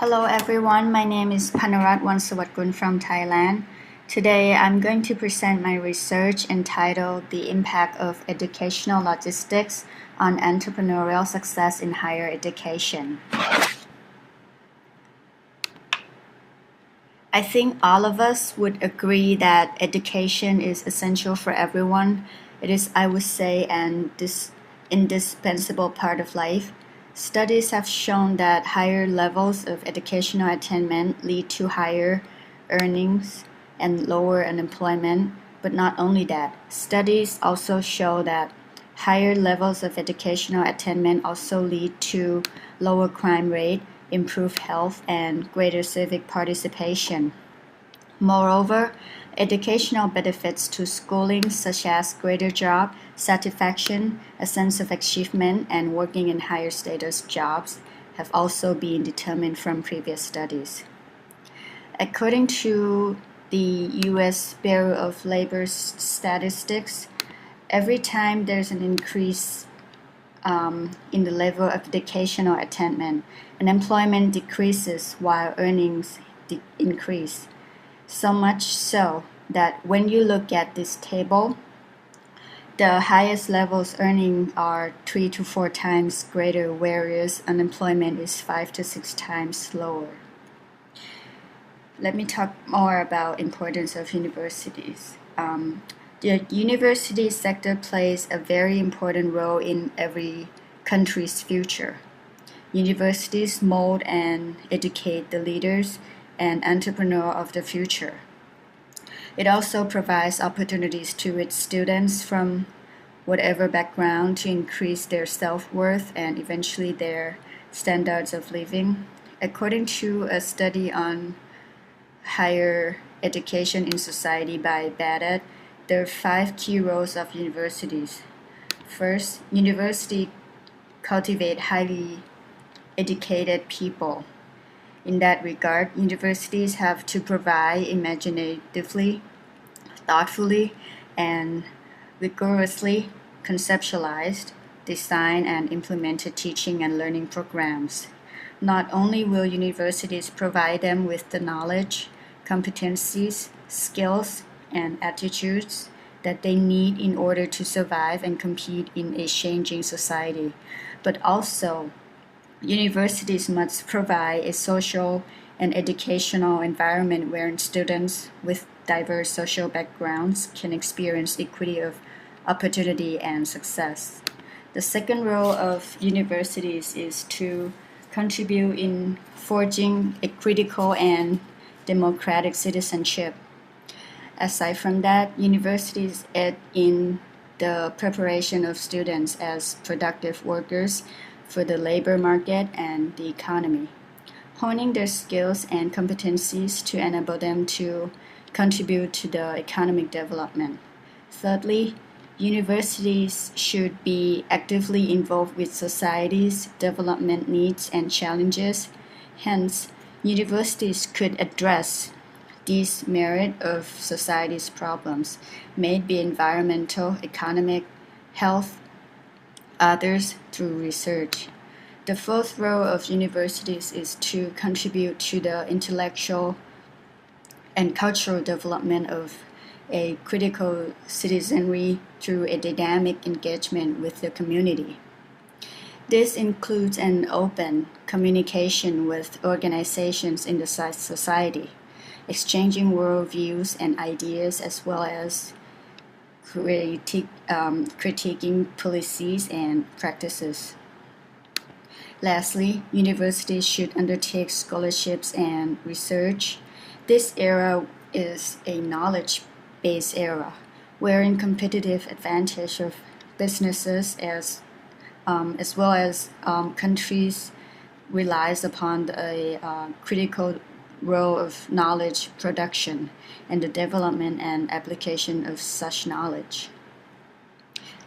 Hello everyone, my name is Panarat Wansawatgun from Thailand. Today I'm going to present my research entitled The Impact of Educational Logistics on Entrepreneurial Success in Higher Education. I think all of us would agree that education is essential for everyone. It is, I would say, an indispensable part of life. Studies have shown that higher levels of educational attainment lead to higher earnings and lower unemployment. But not only that, studies also show that higher levels of educational attainment also lead to lower crime rate, improved health, and greater civic participation. Moreover, educational benefits to schooling such as greater job satisfaction, a sense of achievement, and working in higher status jobs have also been determined from previous studies. According to the U.S. Bureau of Labor Statistics, every time there's an increase in the level of educational attainment, unemployment decreases while earnings increase. So much so that when you look at this table, the highest levels earning are 3 to 4 times greater, whereas unemployment is 5 to 6 times lower. Let me talk more about importance of universities. The university sector plays a very important role in every country's future. Universities mold and educate the leaders and entrepreneurs of the future. It also provides opportunities to its students from whatever background to increase their self-worth and eventually their standards of living. According to a study on higher education in society by BADET, there are 5 key roles of universities. First, universities cultivate highly educated people. In that regard, universities have to provide imaginatively, thoughtfully, and rigorously conceptualized, designed, and implemented teaching and learning programs. Not only will universities provide them with the knowledge, competencies, skills, and attitudes that they need in order to survive and compete in a changing society, but also universities must provide a social and educational environment where students with diverse social backgrounds can experience equity of opportunity and success. The second role of universities is to contribute in forging a critical and democratic citizenship. Aside from that, universities aid in the preparation of students as productive workers for the labor market and the economy, honing their skills and competencies to enable them to contribute to the economic development. Thirdly, universities should be actively involved with society's development needs and challenges. Hence, universities could address these merit of society's problems, may it be environmental, economic, health, others through research. The fourth role of universities is to contribute to the intellectual and cultural development of a critical citizenry through a dynamic engagement with the community. This includes an open communication with organizations in the society, exchanging worldviews and ideas as well as critiquing policies and practices. Lastly, universities should undertake scholarships and research. This era is a knowledge-based era, wherein competitive advantage of businesses as well as countries relies upon a critical role of knowledge production and the development and application of such knowledge.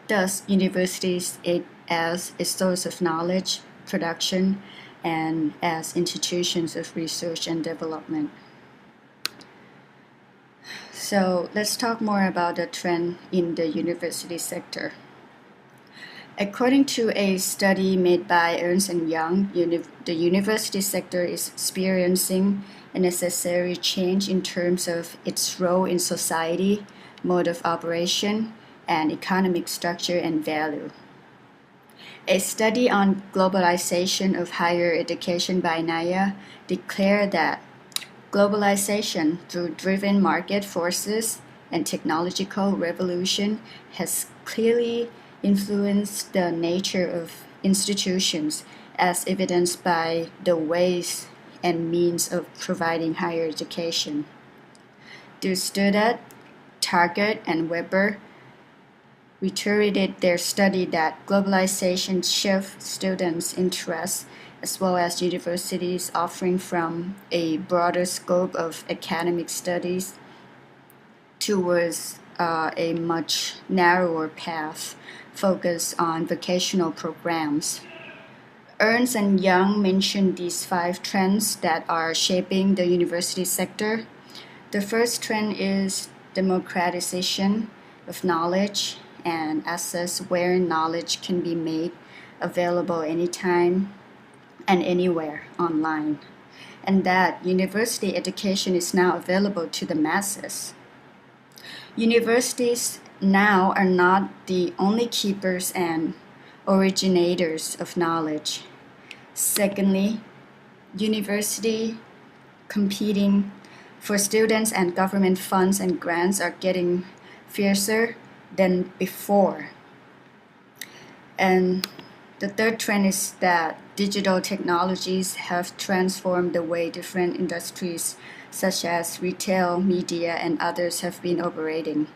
Thus, universities aid as a source of knowledge production and as institutions of research and development. So let's talk more about the trend in the university sector. According to a study made by Ernst & Young, the university sector is experiencing a necessary change in terms of its role in society, mode of operation, and economic structure and value. A study on globalization of higher education by NIA declared that globalization through driven market forces and technological revolution has clearly influenced the nature of institutions as evidenced by the ways and means of providing higher education. Through Student, Target, and Weber reiterated their study that globalization shifts students' interests as well as universities offering from a broader scope of academic studies towards a much narrower path focused on vocational programs. Ernst & Young mentioned these 5 trends that are shaping the university sector. The first trend is democratization of knowledge and access where knowledge can be made available anytime and anywhere online, and that university education is now available to the masses. Universities now are not the only keepers and originators of knowledge. Secondly, university competing for students and government funds and grants are getting fiercer than before. And the third trend is that digital technologies have transformed the way different industries such as retail, media, and others have been operating.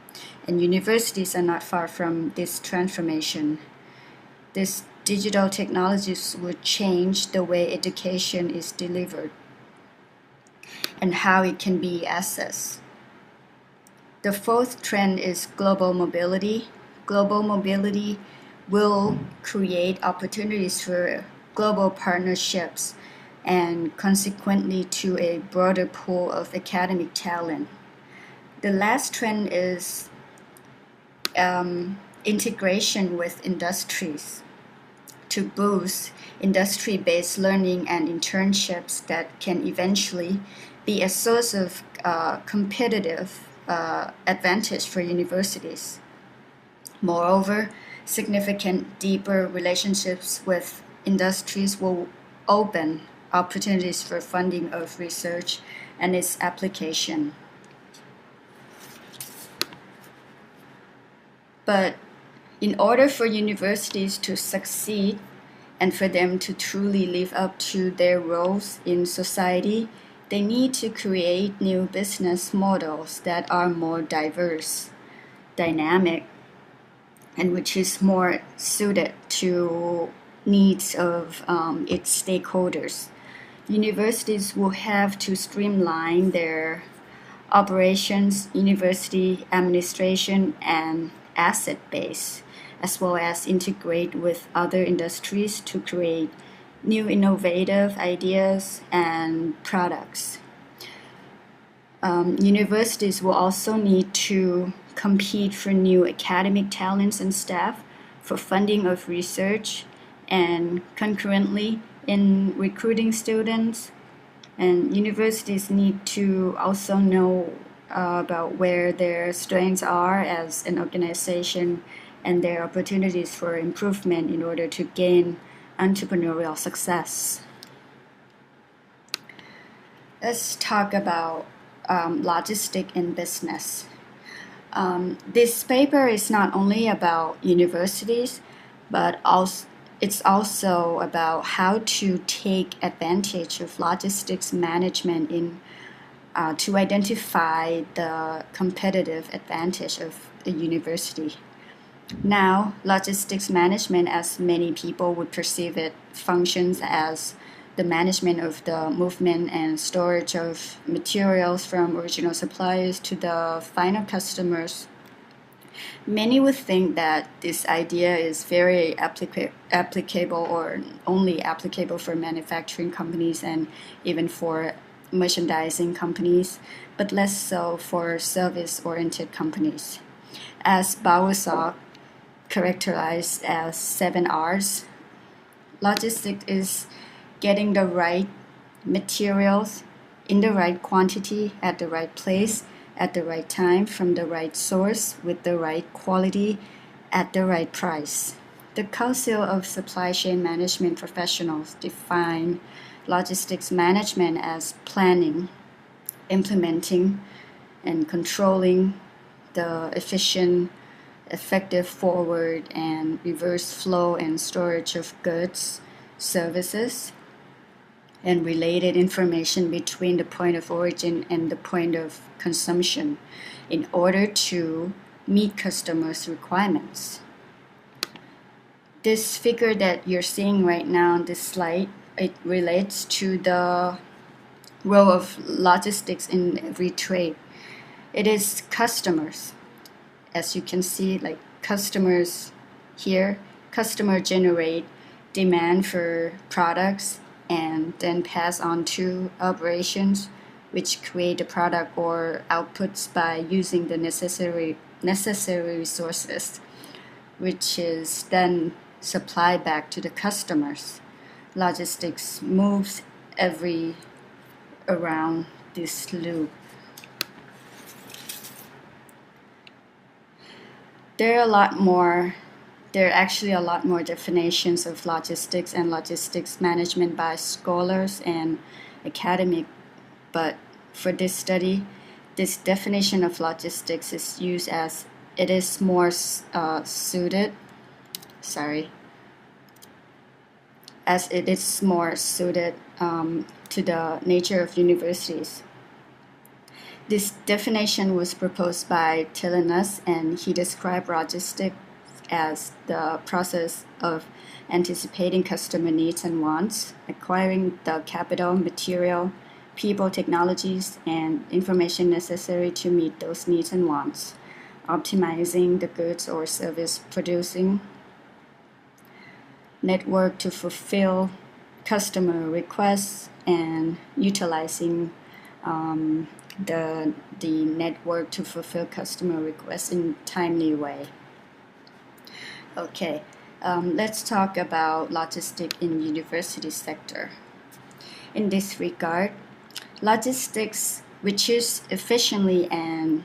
And universities are not far from this transformation. These digital technologies will change the way education is delivered and how it can be accessed. The fourth trend is global mobility. Global mobility will create opportunities for global partnerships and consequently to a broader pool of academic talent. The last trend is integration with industries to boost industry-based learning and internships that can eventually be a source of competitive advantage for universities. Moreover, significant deeper relationships with industries will open opportunities for funding of research and its application. But in order for universities to succeed and for them to truly live up to their roles in society, they need to create new business models that are more diverse, dynamic, and which is more suited to needs of its stakeholders. Universities will have to streamline their operations, university administration, and asset base, as well as integrate with other industries to create new innovative ideas and products. Universities will also need to compete for new academic talents and staff for funding of research and concurrently in recruiting students. And universities need to also know about where their strengths are as an organization and their opportunities for improvement in order to gain entrepreneurial success. Let's talk about logistic in business. This paper is not only about universities, but it's also about how to take advantage of logistics management to identify the competitive advantage of a university. Now, logistics management, as many people would perceive it, functions as the management of the movement and storage of materials from original suppliers to the final customers. Many would think that this idea is very applicable or only applicable for manufacturing companies and even for merchandising companies, but less so for service-oriented companies. As Bausok characterized as 7 R's. Logistics is getting the right materials in the right quantity at the right place at the right time from the right source with the right quality at the right price. The Council of Supply Chain Management Professionals define logistics management as planning, implementing, and controlling the efficient, effective forward and reverse flow and storage of goods, services, and related information between the point of origin and the point of consumption in order to meet customers' requirements. This figure that you're seeing right now on this slide, it relates to the role of logistics in every trade. It is customers. As you can see, like customers here, customer generate demand for products and then pass on to operations, which create the product or outputs by using the necessary resources, which is then supplied back to the customers. Logistics moves around this loop. There are actually a lot more definitions of logistics and logistics management by scholars and academic, but for this study, this definition of logistics is used as it is more suited to the nature of universities. This definition was proposed by Tilinus, and he described logistics as the process of anticipating customer needs and wants, acquiring the capital, material, people, technologies, and information necessary to meet those needs and wants, optimizing the goods or service producing network to fulfill customer requests, and utilizing the network to fulfill customer requests in a timely way. Okay, let's talk about logistics in university sector. In this regard, logistics, which is efficiently and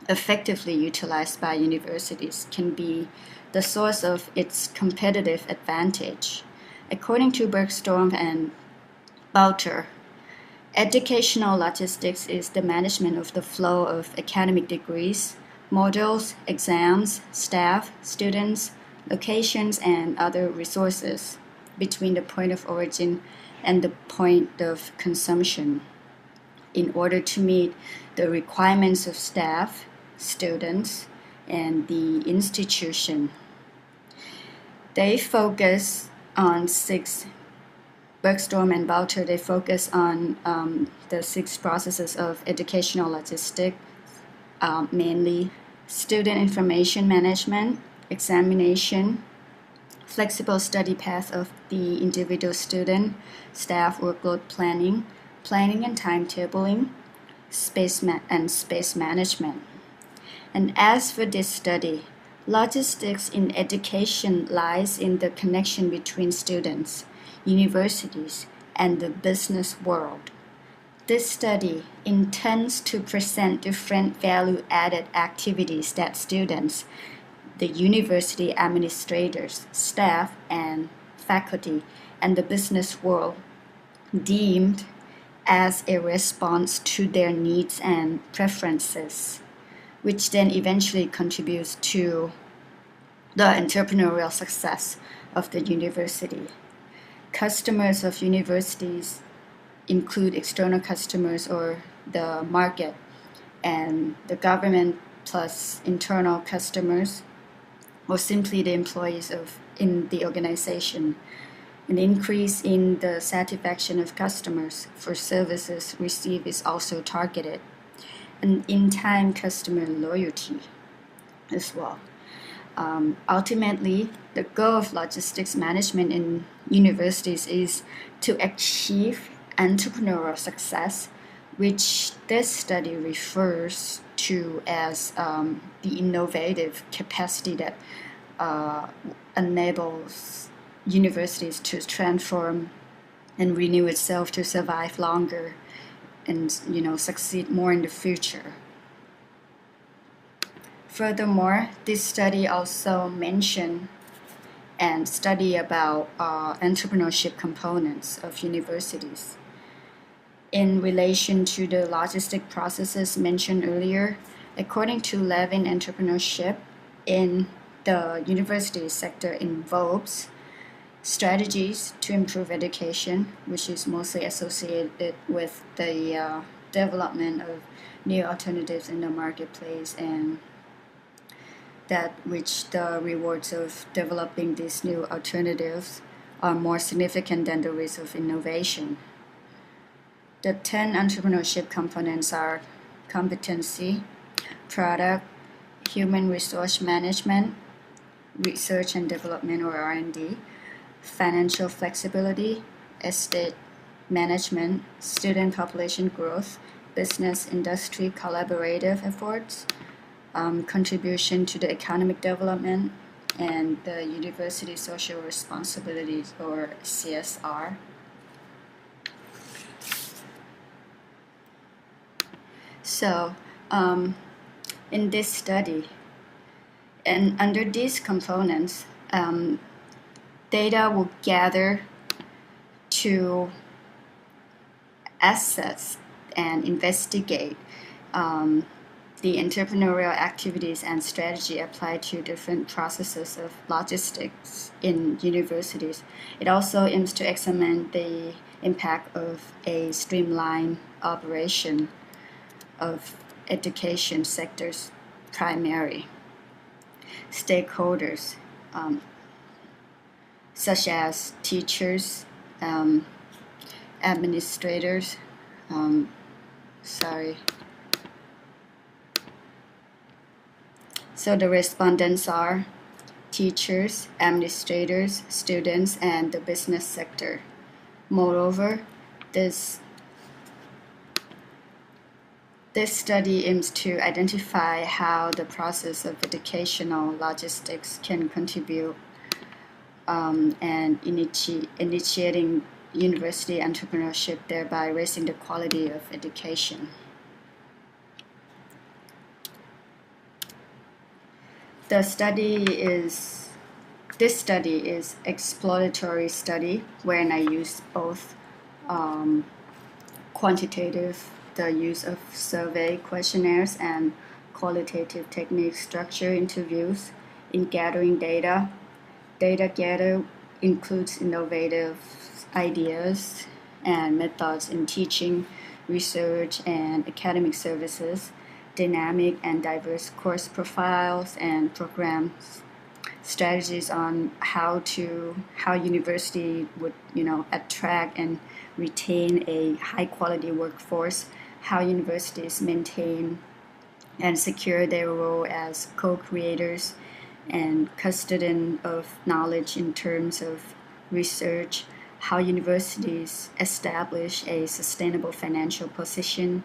effectively utilized by universities, can be the source of its competitive advantage. According to Bergstrom and Bouter, educational logistics is the management of the flow of academic degrees, modules, exams, staff, students, locations, and other resources between the point of origin and the point of consumption in order to meet the requirements of staff, students, and the institution. They focus on Bergstrom and Bouter, they focus on the 6 processes of educational logistics, mainly student information management, examination, flexible study path of the individual student, staff workload planning, planning and timetabling, space management. And as for this study, logistics in education lies in the connection between students, universities, and the business world. This study intends to present different value-added activities that students, the university administrators, staff, and faculty, and the business world deemed as a response to their needs and preferences, which then eventually contributes to the entrepreneurial success of the university. Customers of universities include external customers or the market, and the government plus internal customers, or simply the employees in the organization. An increase in the satisfaction of customers for services received is also targeted, and in-time customer loyalty as well. Ultimately, the goal of logistics management in universities is to achieve entrepreneurial success, which this study refers to as the innovative capacity that enables universities to transform and renew itself to survive longer and succeed more in the future. Furthermore, this study also mentioned and study about entrepreneurship components of universities. In relation to the logistic processes mentioned earlier, according to Levin, entrepreneurship in the university sector involves strategies to improve education, which is mostly associated with the development of new alternatives in the marketplace, and that which the rewards of developing these new alternatives are more significant than the risk of innovation. The 10 entrepreneurship components are competency, product, human resource management, research and development or R&D, financial flexibility, estate management, student population growth, business industry collaborative efforts, contribution to the economic development, and the university social responsibilities or CSR. So, in this study, and under these components, data will gather to assess and investigate the entrepreneurial activities and strategy applied to different processes of logistics in universities. It also aims to examine the impact of a streamlined operation of education sectors primary stakeholders, such as teachers, administrators, So the respondents are teachers, administrators, students, and the business sector. Moreover, this study aims to identify how the process of educational logistics can contribute and initiating university entrepreneurship, thereby raising the quality of education. This study is exploratory study, wherein I use both quantitative, the use of survey questionnaires, and qualitative techniques, structure interviews in gathering data. Data gathered includes innovative ideas and methods in teaching, research, and academic services, dynamic and diverse course profiles and programs, strategies on how university would attract and retain a high quality workforce, how universities maintain and secure their role as co-creators and custodian of knowledge in terms of research, how universities establish a sustainable financial position,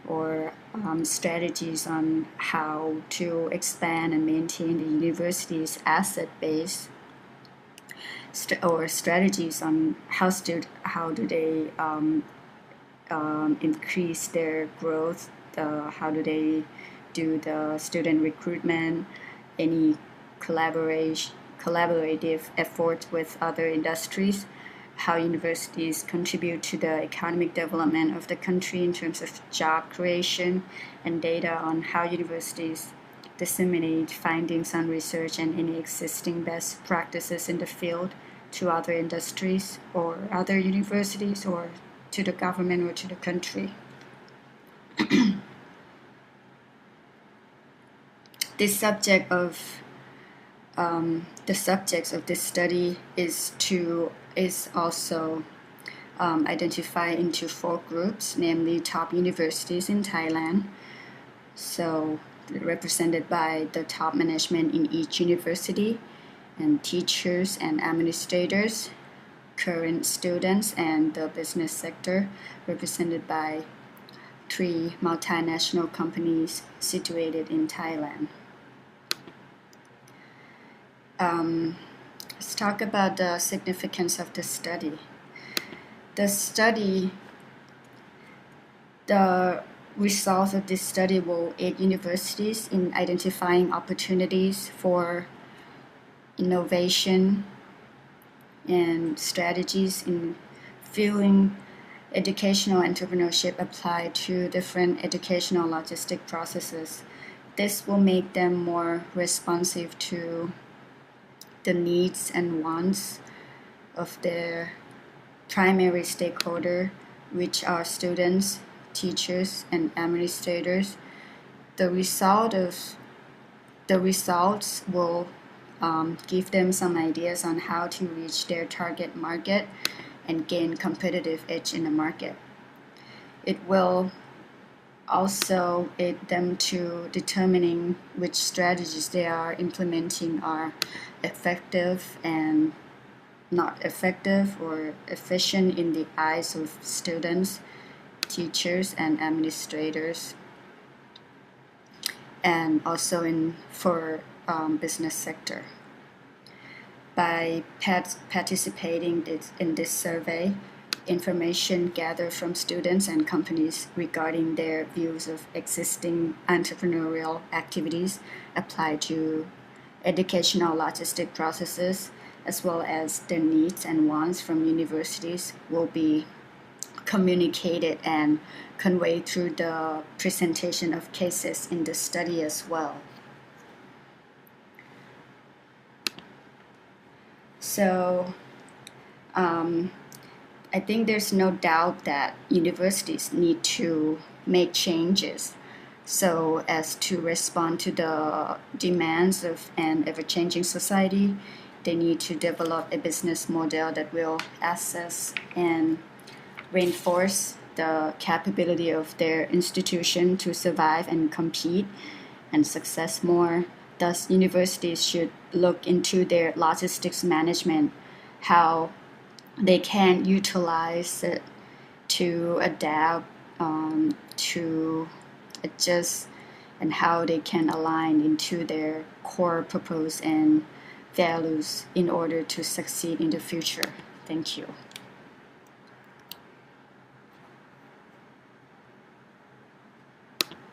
or strategies on how to expand and maintain the university's asset base, or strategies on how do they increase their growth, how do they do the student recruitment, any collaborative efforts with other industries, how universities contribute to the economic development of the country in terms of job creation, and data on how universities disseminate findings on research and any existing best practices in the field to other industries or other universities or to the government or to the country. The subjects of this study is also identified into 4 groups, namely top universities in Thailand, so represented by the top management in each university, and teachers and administrators, current students, and the business sector, represented by 3 multinational companies situated in Thailand. Let's talk about the significance of the study. The study, the results of this study will aid universities in identifying opportunities for innovation and strategies in fueling educational entrepreneurship applied to different educational logistic processes. This will make them more responsive to the needs and wants of their primary stakeholder, which are students, teachers, and administrators. The results will give them some ideas on how to reach their target market and gain competitive edge in the market. It will also aid them to determining which strategies they are implementing are effective and not effective or efficient in the eyes of students, teachers, and administrators, and also for business sector. By participating in this survey, information gathered from students and companies regarding their views of existing entrepreneurial activities applied to educational logistic processes, as well as their needs and wants from universities, will be communicated and conveyed through the presentation of cases in the study as well. So I think there's no doubt that universities need to make changes so as to respond to the demands of an ever-changing society. They need to develop a business model that will assess and reinforce the capability of their institution to survive and compete and success more. Thus, universities should look into their logistics management, how they can utilize it to adapt, to adjust, and how they can align into their core purpose and values in order to succeed in the future. Thank you.